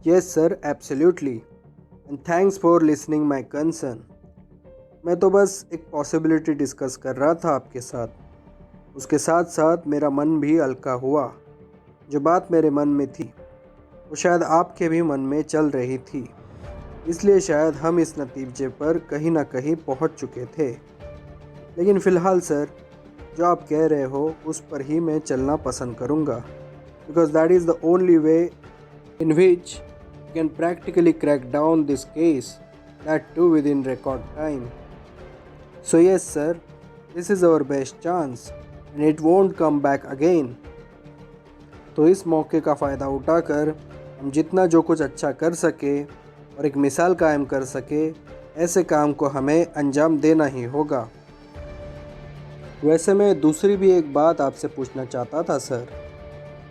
Yes sir, absolutely, and thanks for listening my concern. मैं तो बस एक पॉसिबिलिटी डिस्कस कर रहा था आपके साथ। उसके साथ साथ मेरा मन भी हल्का हुआ। जो बात मेरे मन में थी वो शायद आपके भी मन में चल रही थी, इसलिए शायद हम इस नतीजे पर कहीं ना कहीं पहुंच चुके थे। लेकिन फ़िलहाल सर, जो आप कह रहे हो उस पर ही मैं चलना पसंद करूंगा, because that is the only way in which you can practically crack down this case, that too within record time. So yes sir, this is our best chance and it won't come back again. तो इस मौके का फ़ायदा उठाकर हम जितना जो कुछ अच्छा कर सके और एक मिसाल कायम कर सके, ऐसे काम को हमें अंजाम देना ही होगा। वैसे मैं दूसरी भी एक बात आपसे पूछना चाहता था सर,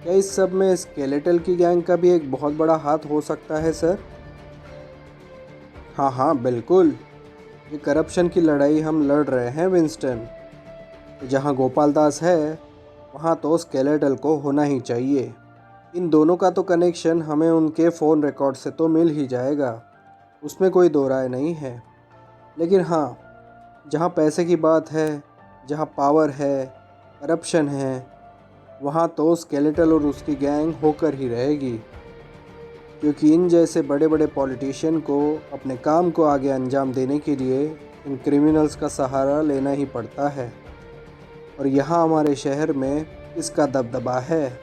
क्या इस सब में स्केलेटल की गैंग का भी एक बहुत बड़ा हाथ हो सकता है सर? हाँ हाँ बिल्कुल, ये करप्शन की लड़ाई हम लड़ रहे हैं विंस्टन। तो जहाँ गोपाल दास है वहाँ तो स्केलेटल को होना ही चाहिए। इन दोनों का तो कनेक्शन हमें उनके फ़ोन रिकॉर्ड से तो मिल ही जाएगा, उसमें कोई दो राय नहीं है। लेकिन हाँ, जहाँ पैसे की बात है, जहाँ पावर है, करप्शन है, वहाँ तो स्केलेटल और उसकी गैंग होकर ही रहेगी, क्योंकि इन जैसे बड़े बड़े पॉलिटिशियन को अपने काम को आगे अंजाम देने के लिए इन क्रिमिनल्स का सहारा लेना ही पड़ता है। और यहाँ हमारे शहर में इसका दबदबा है,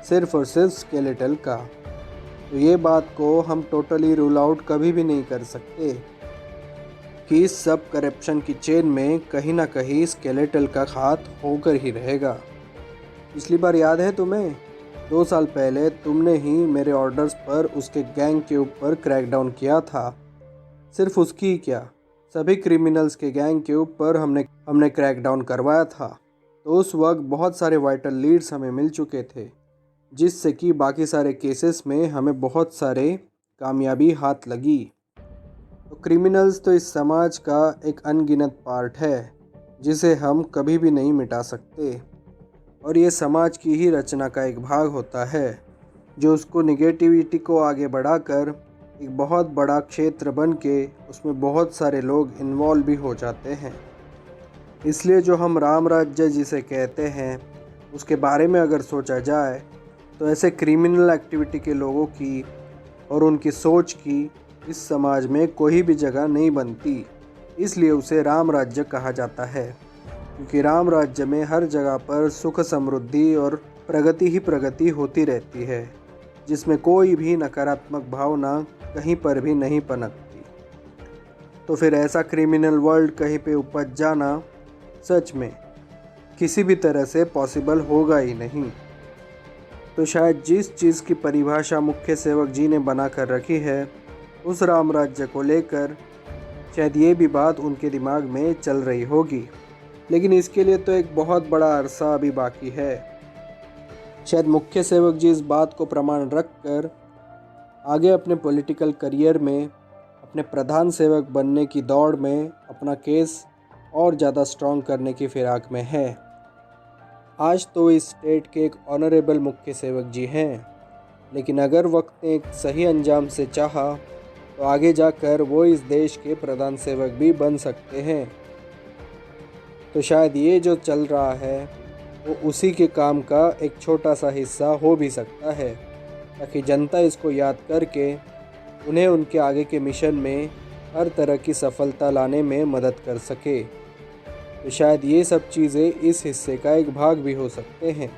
सिर्फ और सिर्फ स्केलेटल का। तो ये बात को हम टोटली रूल आउट कभी भी नहीं कर सकते कि इस सब करप्शन की चेन में कहीं ना कहीं स्केलेटल का हाथ होकर ही रहेगा। पिछली बार याद है तुम्हें, 2 साल पहले तुमने ही मेरे ऑर्डर्स पर उसके गैंग के ऊपर क्रैकडाउन किया था। सिर्फ उसकी ही क्या, सभी क्रिमिनल्स के गैंग के ऊपर हमने क्रैकडाउन करवाया था। तो उस वक्त बहुत सारे वाइटल लीड्स हमें मिल चुके थे, जिससे कि बाकी सारे केसेस में हमें बहुत सारे कामयाबी हाथ लगी। तो क्रिमिनल्स तो इस समाज का एक अनगिनत पार्ट है, जिसे हम कभी भी नहीं मिटा सकते। और ये समाज की ही रचना का एक भाग होता है, जो उसको निगेटिविटी को आगे बढ़ाकर एक बहुत बड़ा क्षेत्र बन के उसमें बहुत सारे लोग इन्वॉल्व भी हो जाते हैं। इसलिए जो हम राम राज्य जिसे कहते हैं, उसके बारे में अगर सोचा जाए तो ऐसे क्रिमिनल एक्टिविटी के लोगों की और उनकी सोच की इस समाज में कोई भी जगह नहीं बनती। इसलिए उसे राम राज्य कहा जाता है, क्योंकि राम राज्य में हर जगह पर सुख समृद्धि और प्रगति ही प्रगति होती रहती है, जिसमें कोई भी नकारात्मक भावना कहीं पर भी नहीं पनपती। तो फिर ऐसा क्रिमिनल वर्ल्ड कहीं पे उपज जाना सच में किसी भी तरह से पॉसिबल होगा ही नहीं। तो शायद जिस चीज़ की परिभाषा मुख्य सेवक जी ने बना कर रखी है, उस राम राज्य को लेकर शायद ये भी बात उनके दिमाग में चल रही होगी। लेकिन इसके लिए तो एक बहुत बड़ा अरसा अभी बाकी है। शायद मुख्य सेवक जी इस बात को प्रमाण रख कर आगे अपने पॉलिटिकल करियर में अपने प्रधान सेवक बनने की दौड़ में अपना केस और ज़्यादा स्ट्रॉन्ग करने की फिराक में है। आज तो इस स्टेट के एक ऑनरेबल मुख्य सेवक जी हैं, लेकिन अगर वक्त ने एक सही अंजाम से चाहा तो आगे जाकर वो इस देश के प्रधान सेवक भी बन सकते हैं। तो शायद ये जो चल रहा है वो उसी के काम का एक छोटा सा हिस्सा हो भी सकता है, ताकि जनता इसको याद करके उन्हें उनके आगे के मिशन में हर तरह की सफलता लाने में मदद कर सके। तो शायद ये सब चीज़ें इस हिस्से का एक भाग भी हो सकते हैं,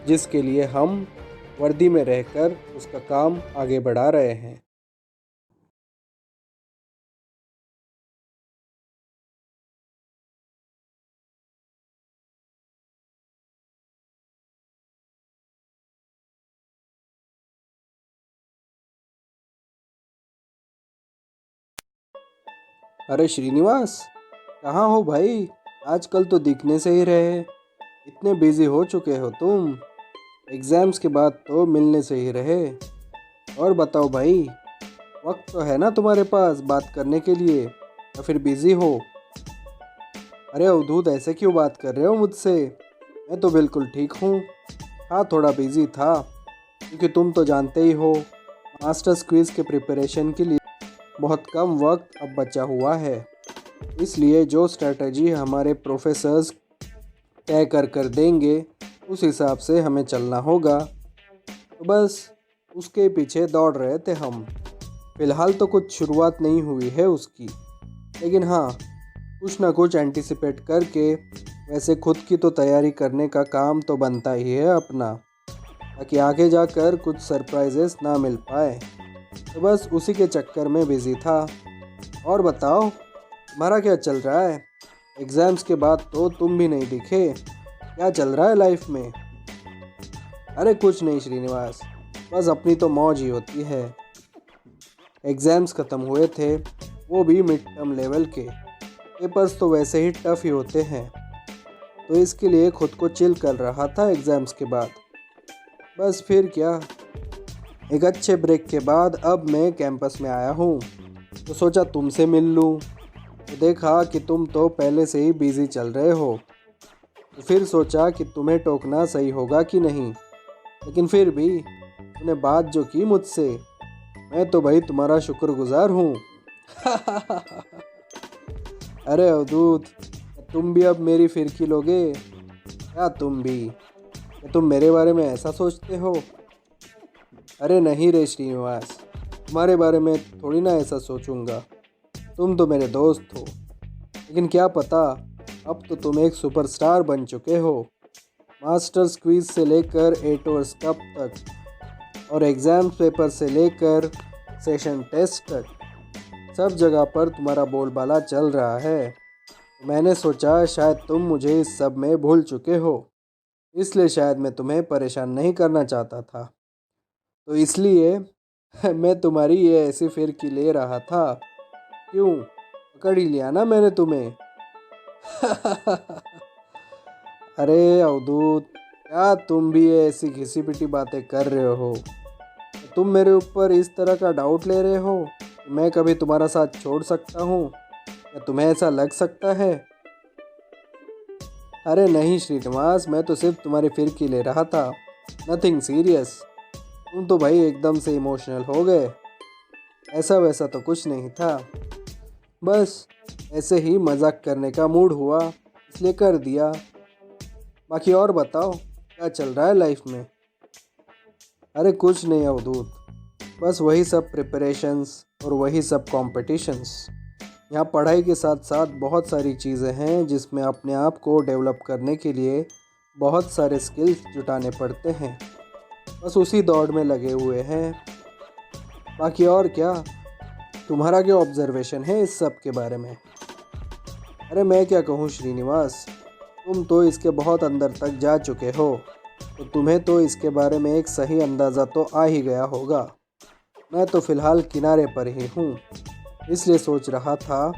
जिसके लिए हम वर्दी में रहकर उसका काम आगे बढ़ा रहे हैं। अरे श्रीनिवास, कहाँ हो भाई? आजकल तो दिखने से ही रहे, इतने बिजी हो चुके हो तुम। एग्ज़ाम्स के बाद तो मिलने से ही रहे। और बताओ भाई, वक्त तो है ना तुम्हारे पास बात करने के लिए, या फिर बिज़ी हो? अरे अवधूत, ऐसे क्यों बात कर रहे हो मुझसे? मैं तो बिल्कुल ठीक हूँ। हाँ, थोड़ा बिज़ी था। क्योंकि तुम तो जानते ही हो मास्टर्स क्विज़ के प्रिपरेशन के लिए बहुत कम वक्त अब बचा हुआ है। इसलिए जो स्ट्रेटजी हमारे प्रोफेसर्स तय कर देंगे उस हिसाब से हमें चलना होगा। तो बस उसके पीछे दौड़ रहे थे हम। फ़िलहाल तो कुछ शुरुआत नहीं हुई है उसकी, लेकिन हाँ, कुछ ना कुछ एंटिसिपेट करके वैसे खुद की तो तैयारी करने का काम तो बनता ही है अपना, ताकि आगे जाकर कुछ सरप्राइजेस ना मिल पाए। तो बस उसी के चक्कर में बिज़ी था। और बताओ, तुम्हारा क्या चल रहा है? एग्ज़ाम्स के बाद तो तुम भी नहीं दिखे। क्या चल रहा है लाइफ में? अरे कुछ नहीं श्रीनिवास, बस अपनी तो मौज ही होती है। एग्ज़ाम्स ख़त्म हुए थे, वो भी मिड टर्म लेवल के। पेपर्स तो वैसे ही टफ़ ही होते हैं, तो इसके लिए खुद को चिल कर रहा था एग्ज़ाम्स के बाद। बस फिर क्या, एक अच्छे ब्रेक के बाद अब मैं कैंपस में आया हूँ, तो सोचा तुमसे मिल लूँ। तो देखा कि तुम तो पहले से ही बिज़ी चल रहे हो, तो फिर सोचा कि तुम्हें टोकना सही होगा कि नहीं। लेकिन फिर भी तुमने बात जो की मुझसे, मैं तो भाई तुम्हारा शुक्रगुजार हूँ। अरे अवधूत, तुम भी अब मेरी फिरकी लोगे क्या? तुम भी क्या तुम मेरे बारे में ऐसा सोचते हो? अरे नहीं रे श्रीनिवास, तुम्हारे बारे में थोड़ी ना ऐसा सोचूंगा। तुम तो मेरे दोस्त हो। लेकिन क्या पता, अब तो तुम एक सुपरस्टार बन चुके हो। मास्टर्स क्विज़ से लेकर 8 आवर्स कप तक और एग्ज़ाम पेपर से लेकर सेशन टेस्ट तक सब जगह पर तुम्हारा बोलबाला चल रहा है। मैंने सोचा शायद तुम मुझे इस सब में भूल चुके हो, इसलिए शायद मैं तुम्हें परेशान नहीं करना चाहता था। तो इसलिए मैं तुम्हारी ये ऐसी फिरकी ले रहा था। क्यों, पकड़ ही लिया ना मैंने तुम्हें? अरे अवधूत, क्या तुम भी ये ऐसी घिसी पिटी बातें कर रहे हो? तुम मेरे ऊपर इस तरह का डाउट ले रहे हो कि मैं कभी तुम्हारा साथ छोड़ सकता हूँ, या तुम्हें ऐसा लग सकता है? अरे नहीं श्रीनिवास, मैं तो सिर्फ तुम्हारी फिरकी ले रहा था, नथिंग सीरियस। तुम तो भाई एकदम से इमोशनल हो गए। ऐसा वैसा तो कुछ नहीं था, बस ऐसे ही मजाक करने का मूड हुआ इसलिए कर दिया। बाकी और बताओ, क्या चल रहा है लाइफ में? अरे कुछ नहीं अवधूत, बस वही सब प्रिपरेशंस और वही सब कॉम्पिटिशन्स। यहाँ पढ़ाई के साथ साथ बहुत सारी चीज़ें हैं जिसमें अपने आप को डेवलप करने के लिए बहुत सारे स्किल्स जुटाने पड़ते हैं। बस उसी दौड़ में लगे हुए हैं। बाकी और क्या, तुम्हारा क्या ऑब्जर्वेशन है इस सब के बारे में? अरे मैं क्या कहूँ श्रीनिवास, तुम तो इसके बहुत अंदर तक जा चुके हो, तो तुम्हें तो इसके बारे में एक सही अंदाज़ा तो आ ही गया होगा। मैं तो फ़िलहाल किनारे पर ही हूँ, इसलिए सोच रहा था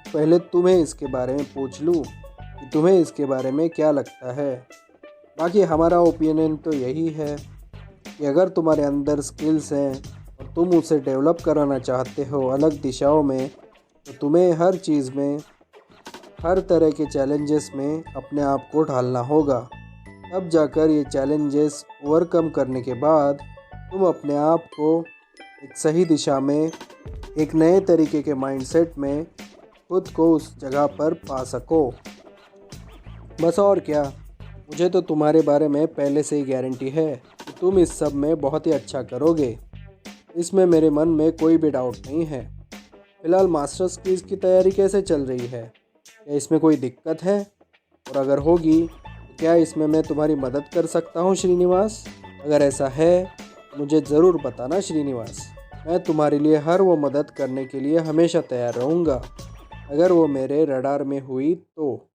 पहले तुम्हें इसके बारे में पूछ लूँ कि तुम्हें इसके बारे में क्या लगता है। बाकी हमारा ओपिनियन तो यही है कि अगर तुम्हारे अंदर स्किल्स हैं और तुम उसे डेवलप कराना चाहते हो अलग दिशाओं में, तो तुम्हें हर चीज़ में, हर तरह के चैलेंजेस में अपने आप को ढालना होगा। तब जाकर ये चैलेंजेस ओवरकम करने के बाद तुम अपने आप को एक सही दिशा में, एक नए तरीके के माइंडसेट में खुद को उस जगह पर पा सको। बस और क्या, मुझे तो तुम्हारे बारे में पहले से ही गारंटी है कि तुम इस सब में बहुत ही अच्छा करोगे। इसमें मेरे मन में कोई भी डाउट नहीं है। फ़िलहाल मास्टर्स की इसकी तैयारी कैसे चल रही है? क्या इसमें कोई दिक्कत है? और अगर होगी तो क्या इसमें मैं तुम्हारी मदद कर सकता हूँ श्रीनिवास? अगर ऐसा है मुझे ज़रूर बताना श्रीनिवास। मैं तुम्हारे लिए हर वो मदद करने के लिए हमेशा तैयार रहूँगा, अगर वो मेरे रडार में हुई तो।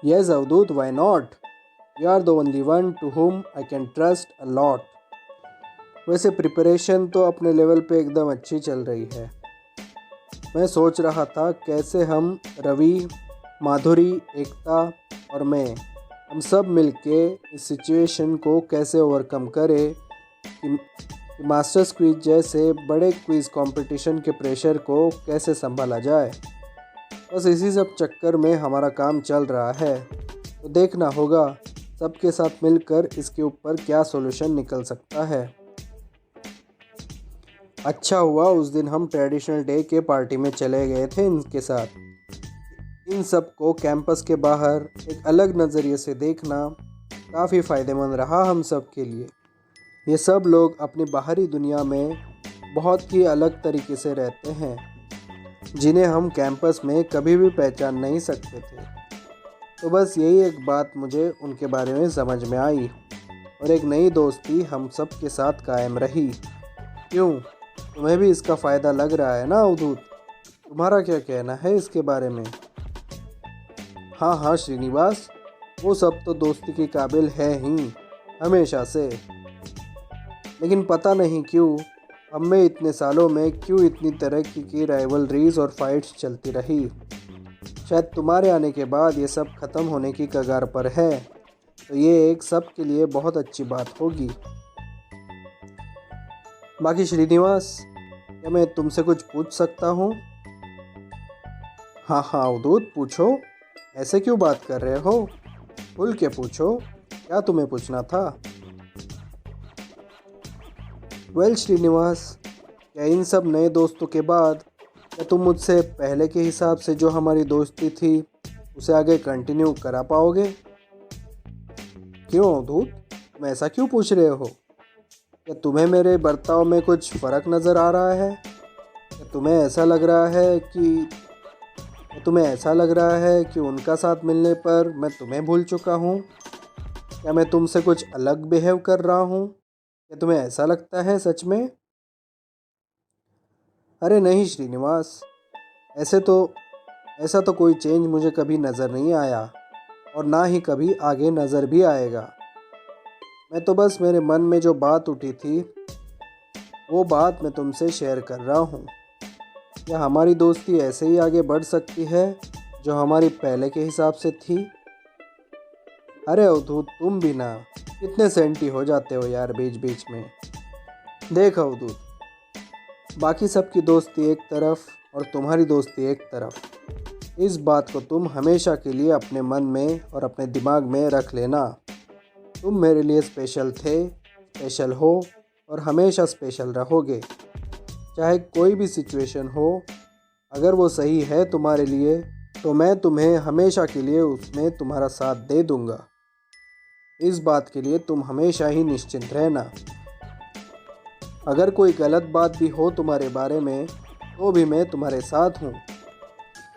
Yes, Avdut, why not? You are the only one to whom I can trust a lot. वैसे प्रिपरेशन तो अपने लेवल पे एकदम अच्छी चल रही है। मैं सोच रहा था कैसे हम रवि, माधुरी, एकता और मैं हम सब मिलके इस सिचुएशन को कैसे ओवरकम करें कि मास्टर्स क्विज जैसे बड़े क्विज कंपटीशन के प्रेशर को कैसे संभाला जाए। बस इसी सब चक्कर में हमारा काम चल रहा है, तो देखना होगा सबके साथ मिलकर इसके ऊपर क्या सॉल्यूशन निकल सकता है। अच्छा हुआ उस दिन हम ट्रेडिशनल डे के पार्टी में चले गए थे इनके साथ। इन सब को कैंपस के बाहर एक अलग नज़रिए से देखना काफ़ी फ़ायदेमंद रहा हम सब के लिए। ये सब लोग अपनी बाहरी दुनिया में बहुत ही अलग तरीके से रहते हैं, जिन्हें हम कैंपस में कभी भी पहचान नहीं सकते थे। तो बस यही एक बात मुझे उनके बारे में समझ में आई और एक नई दोस्ती हम सब के साथ कायम रही। क्यों, तुम्हें भी इसका फ़ायदा लग रहा है ना अवधूत? तुम्हारा क्या कहना है इसके बारे में? हाँ हाँ श्रीनिवास, वो सब तो दोस्ती के काबिल है ही हमेशा से, लेकिन पता नहीं क्यों हम में इतने सालों में क्यों इतनी तरह की राइवलरीज और फाइट्स चलती रही। शायद तुम्हारे आने के बाद ये सब ख़त्म होने की कगार पर है, तो ये एक सब के लिए बहुत अच्छी बात होगी। बाकी श्रीनिवास, क्या मैं तुमसे कुछ पूछ सकता हूँ? हाँ हाँ अवधूत, पूछो। ऐसे क्यों बात कर रहे हो? खुल के पूछो, क्या तुम्हें पूछना था? वेल श्रीनिवास, क्या इन सब नए दोस्तों के बाद क्या तुम मुझसे पहले के हिसाब से जो हमारी दोस्ती थी उसे आगे कंटिन्यू करा पाओगे? क्यों अवधूत, तुम ऐसा क्यों पूछ रहे हो? क्या तुम्हें मेरे बर्ताव में कुछ फ़र्क नज़र आ रहा है? क्या तुम्हें ऐसा लग रहा है कि उनका साथ मिलने पर मैं तुम्हें भूल चुका हूँ? क्या मैं तुमसे कुछ अलग बिहेव कर रहा हूँ? क्या तुम्हें ऐसा लगता है सच में? अरे नहीं श्रीनिवास, ऐसा तो कोई चेंज मुझे कभी नज़र नहीं आया और ना ही कभी आगे नज़र भी आएगा। मैं तो बस मेरे मन में जो बात उठी थी वो बात मैं तुमसे शेयर कर रहा हूँ। क्या हमारी दोस्ती ऐसे ही आगे बढ़ सकती है जो हमारी पहले के हिसाब से थी? अरे अवधूत, तुम भी ना कितने सेंटी हो जाते हो यार बीच बीच में। देख अवधूत, बाकी सबकी दोस्ती एक तरफ और तुम्हारी दोस्ती एक तरफ। इस बात को तुम हमेशा के लिए अपने मन में और अपने दिमाग में रख लेना। तुम मेरे लिए स्पेशल थे, स्पेशल हो और हमेशा स्पेशल रहोगे। चाहे कोई भी सिचुएशन हो, अगर वो सही है तुम्हारे लिए तो मैं तुम्हें हमेशा के लिए उसमें तुम्हारा साथ दे दूंगा। इस बात के लिए तुम हमेशा ही निश्चिंत रहना। अगर कोई गलत बात भी हो तुम्हारे बारे में तो भी मैं तुम्हारे साथ हूँ,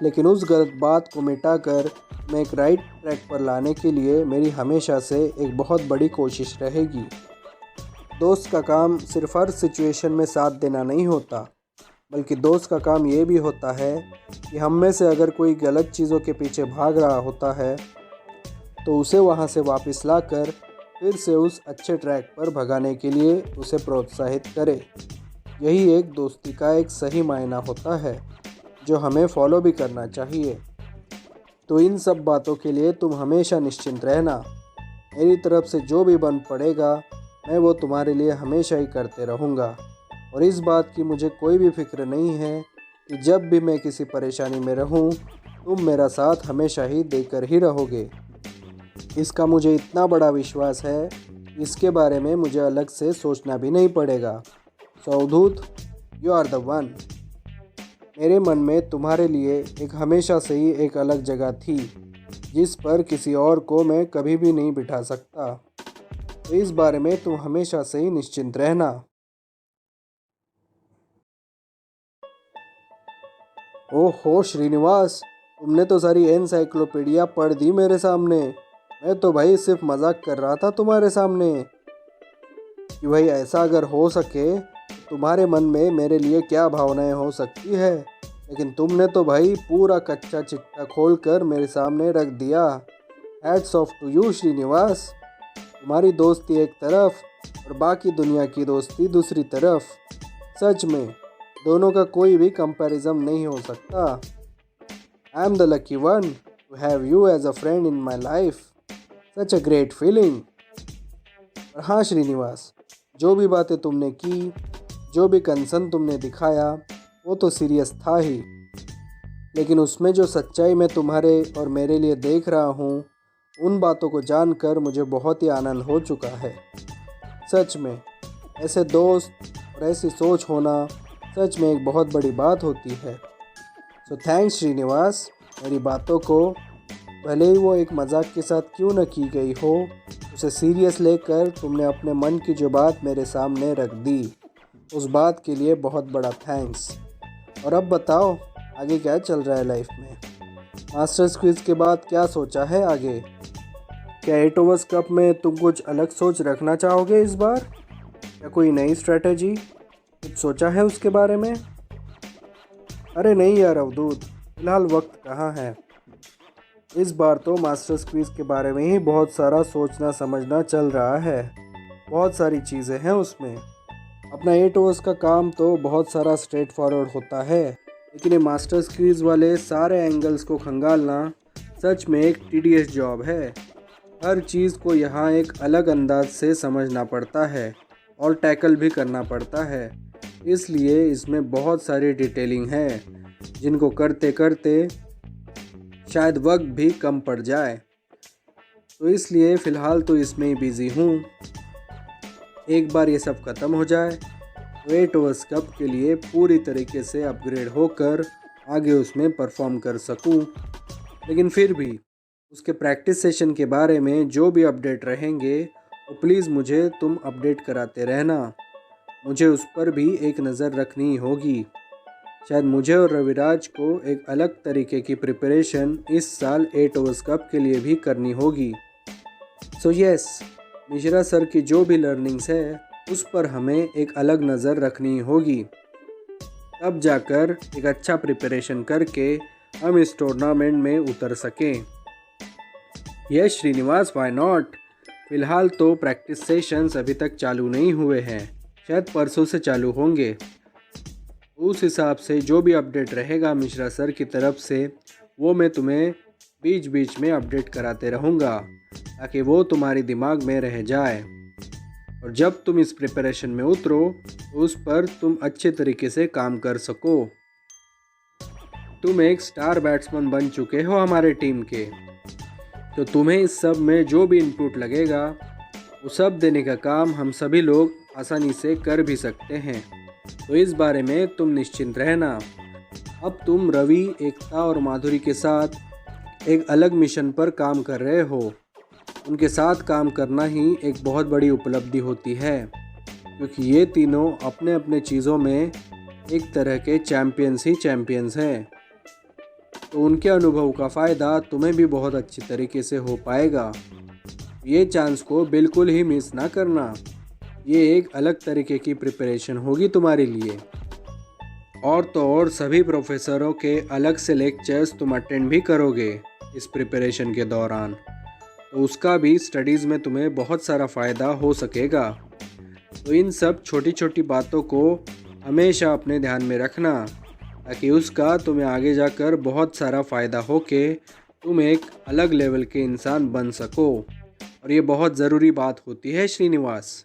लेकिन उस गलत बात को मिटाकर मैं एक राइट ट्रैक पर लाने के लिए मेरी हमेशा से एक बहुत बड़ी कोशिश रहेगी। दोस्त का काम सिर्फ हर सिचुएशन में साथ देना नहीं होता, बल्कि दोस्त का काम ये भी होता है कि हम में से अगर कोई गलत चीज़ों के पीछे भाग रहा होता है तो उसे वहाँ से वापस लाकर फिर से उस अच्छे ट्रैक पर भगाने के लिए उसे प्रोत्साहित करे। यही एक दोस्ती का एक सही मायना होता है जो हमें फॉलो भी करना चाहिए। तो इन सब बातों के लिए तुम हमेशा निश्चिंत रहना। मेरी तरफ से जो भी बन पड़ेगा मैं वो तुम्हारे लिए हमेशा ही करते रहूँगा, और इस बात की मुझे कोई भी फिक्र नहीं है कि जब भी मैं किसी परेशानी में रहूँ तुम मेरा साथ हमेशा ही देकर ही रहोगे। इसका मुझे इतना बड़ा विश्वास है, इसके बारे में मुझे अलग से सोचना भी नहीं पड़ेगा। सो अवधूत, यू आर द वन। मेरे मन में तुम्हारे लिए एक हमेशा से ही एक अलग जगह थी जिस पर किसी और को मैं कभी भी नहीं बिठा सकता। तो इस बारे में तुम हमेशा से ही निश्चिंत रहना। ओहो श्रीनिवास, तुमने तो सारी एनसाइक्लोपीडिया पढ़ दी मेरे सामने। मैं तो भाई सिर्फ मजाक कर रहा था तुम्हारे सामने कि भाई ऐसा अगर हो सके तुम्हारे मन में मेरे लिए क्या भावनाएं हो सकती है, लेकिन तुमने तो भाई पूरा कच्चा चिट्टा खोल कर मेरे सामने रख दिया। Hats off to you Srinivas. तुम्हारी दोस्ती एक तरफ और बाकी दुनिया की दोस्ती दूसरी तरफ। सच में दोनों का कोई भी कंपैरिजन नहीं हो सकता। I am the lucky one to have you as a friend in my life. Such a great feeling. और हाँ श्रीनिवास, जो भी बातें तुमने की, जो भी कंसर्न तुमने दिखाया, वो तो सीरियस था ही, लेकिन उसमें जो सच्चाई मैं तुम्हारे और मेरे लिए देख रहा हूँ, उन बातों को जानकर मुझे बहुत ही आनंद हो चुका है। सच में ऐसे दोस्त और ऐसी सोच होना सच में एक बहुत बड़ी बात होती है। So thanks Srinivas. मेरी बातों को, भले ही वो एक मजाक के साथ क्यों न की गई हो, उसे सीरियस लेकर तुमने अपने मन की जो बात मेरे सामने रख दी, उस बात के लिए बहुत बड़ा थैंक्स। और अब बताओ, आगे क्या चल रहा है लाइफ में? मास्टर्स क्विज़ के बाद क्या सोचा है आगे? क्या 8 ओवर्स कप में तुम कुछ अलग सोच रखना चाहोगे इस बार, या कोई नई स्ट्रेटजी कुछ सोचा है उसके बारे में? अरे नहीं यार अवधूत, फिलहाल वक्त कहाँ है। इस बार तो मास्टर्स क्विज़ के बारे में ही बहुत सारा सोचना समझना चल रहा है। बहुत सारी चीज़ें हैं उसमें। अपना 8 ओवर्स का काम तो बहुत सारा स्ट्रेट फॉरवर्ड होता है, लेकिन ये मास्टर्स क्विज़ वाले सारे एंगल्स को खंगालना सच में एक टीडियस जॉब है। हर चीज़ को यहाँ एक अलग अंदाज से समझना पड़ता है और टैकल भी करना पड़ता है, इसलिए इसमें बहुत सारी डिटेलिंग है जिनको करते करते शायद वक्त भी कम पड़ जाए। तो इसलिए फ़िलहाल तो इसमें ही बिज़ी हूँ। एक बार ये सब ख़त्म हो जाए तो 8 ओवर्स कप के लिए पूरी तरीके से अपग्रेड होकर आगे उसमें परफॉर्म कर सकूँ। लेकिन फिर भी उसके प्रैक्टिस सेशन के बारे में जो भी अपडेट रहेंगे, तो प्लीज़ मुझे तुम अपडेट कराते रहना। मुझे उस पर भी एक नज़र रखनी होगी। शायद मुझे और रविराज को एक अलग तरीके की प्रिपरेशन इस साल 8 ओवर्स कप के लिए भी करनी होगी। सो यस, मिश्रा सर की जो भी लर्निंग्स है उस पर हमें एक अलग नज़र रखनी होगी, तब जाकर एक अच्छा प्रिपरेशन करके हम इस टूर्नामेंट में उतर सकें। Yes Srinivas, why not. फ़िलहाल तो प्रैक्टिस सेशंस अभी तक चालू नहीं हुए हैं, शायद परसों से चालू होंगे। उस हिसाब से जो भी अपडेट रहेगा मिश्रा सर की तरफ से, वो मैं तुम्हें बीच बीच में अपडेट कराते रहूँगा, ताकि वो तुम्हारे दिमाग में रह जाए। और जब तुम इस प्रिपरेशन में उतरो तो उस पर तुम अच्छे तरीके से काम कर सको। तुम एक स्टार बैट्समैन बन चुके हो हमारे टीम के, तो तुम्हें इस सब में जो भी इनपुट लगेगा वो सब देने का काम हम सभी लोग आसानी से कर भी सकते हैं। तो इस बारे में तुम निश्चिंत रहना। अब तुम रवि, एकता और माधुरी के साथ एक अलग मिशन पर काम कर रहे हो। उनके साथ काम करना ही एक बहुत बड़ी उपलब्धि होती है, क्योंकि ये तीनों अपने अपने चीज़ों में एक तरह के चैम्पियंस ही चैम्पियंस हैं। तो उनके अनुभव का फ़ायदा तुम्हें भी बहुत अच्छी तरीके से हो पाएगा। ये चांस को बिल्कुल ही मिस ना करना। ये एक अलग तरीके की प्रिपरेशन होगी तुम्हारे लिए। और तो और सभी प्रोफेसरों के अलग से लेक्चर्स तुम अटेंड भी करोगे इस प्रिपरेशन के दौरान, तो उसका भी स्टडीज़ में तुम्हें बहुत सारा फ़ायदा हो सकेगा। तो इन सब छोटी छोटी बातों को हमेशा अपने ध्यान में रखना, ताकि उसका तुम्हें आगे जाकर बहुत सारा फ़ायदा हो के तुम एक अलग लेवल के इंसान बन सको। और ये बहुत ज़रूरी बात होती है श्रीनिवास।